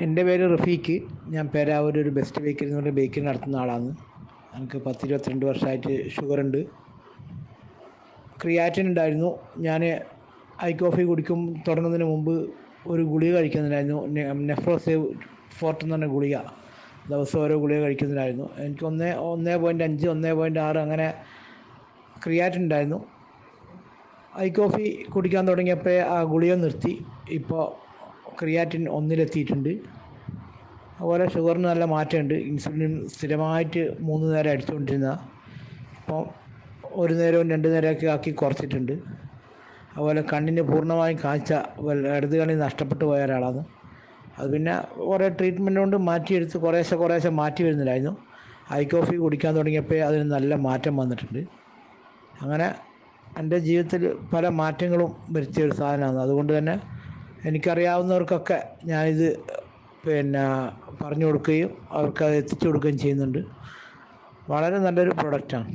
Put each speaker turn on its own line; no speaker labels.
എൻ്റെ പേര് റഫീഖ്. ഞാൻ പേരാവൂർ ഒരു ബെസ്റ്റ് ബേക്കറി എന്ന് പറഞ്ഞ ബേക്കറി നടത്തുന്ന ആളാണ്. എനിക്ക് 10-22 വർഷമായിട്ട് ഷുഗറുണ്ട്, ക്രിയാറ്റിൻ ഉണ്ടായിരുന്നു. ഞാൻ ഐ കോഫി തുടങ്ങുന്നതിന് മുമ്പ് ഒരു ഗുളിക കഴിക്കുന്നുണ്ടായിരുന്നു, നെഫ്രോസേവ് ഫോർട്ട് എന്ന് പറഞ്ഞ ഗുളിക. ദിവസം ഓരോ ഗുളിക കഴിക്കുന്നുണ്ടായിരുന്നു. എനിക്ക് 1.5 1.6 അങ്ങനെ ക്രിയാറ്റിൻ ഉണ്ടായിരുന്നു. ഐ കോഫി കുടിക്കാൻ തുടങ്ങിയപ്പോൾ ആ ഗുളിക നിർത്തി. ഇപ്പോൾ ക്രിയാറ്റിൻ 1-ലെത്തിയിട്ടുണ്ട്. അതുപോലെ ഷുഗറിന് നല്ല മാറ്റമുണ്ട്. ഇൻസുലിൻ സ്ഥിരമായിട്ട് 3 നേരം അടിച്ചുകൊണ്ടിരുന്ന ഇപ്പോൾ 1 നേരവും 2 നേരമൊക്കെ ആക്കി കുറച്ചിട്ടുണ്ട്. അതുപോലെ കണ്ണിന് പൂർണ്ണമായും കാഴ്ച ഇടത് കണ്ണിൽ നഷ്ടപ്പെട്ടു പോയ ഒരാളാണ്. അത് പിന്നെ കുറേ ട്രീറ്റ്മെൻറ്റ് കൊണ്ട് മാറ്റിയെടുത്ത് കുറേശ്ശെ മാറ്റി വരുന്നില്ലായിരുന്നു. ഐ കോഫി കുടിക്കാൻ തുടങ്ങിയപ്പോൾ അതിന് നല്ല മാറ്റം വന്നിട്ടുണ്ട്. അങ്ങനെ എൻ്റെ ജീവിതത്തിൽ പല മാറ്റങ്ങളും വരുത്തിയ ഒരു സാധനമാണ്. അതുകൊണ്ട് തന്നെ എനിക്കറിയാവുന്നവർക്കൊക്കെ ഞാനിത് പറഞ്ഞു കൊടുക്കുകയും അവർക്കത് എത്തിച്ചു കൊടുക്കുകയും ചെയ്യുന്നുണ്ട്. വളരെ നല്ലൊരു പ്രൊഡക്റ്റാണ്.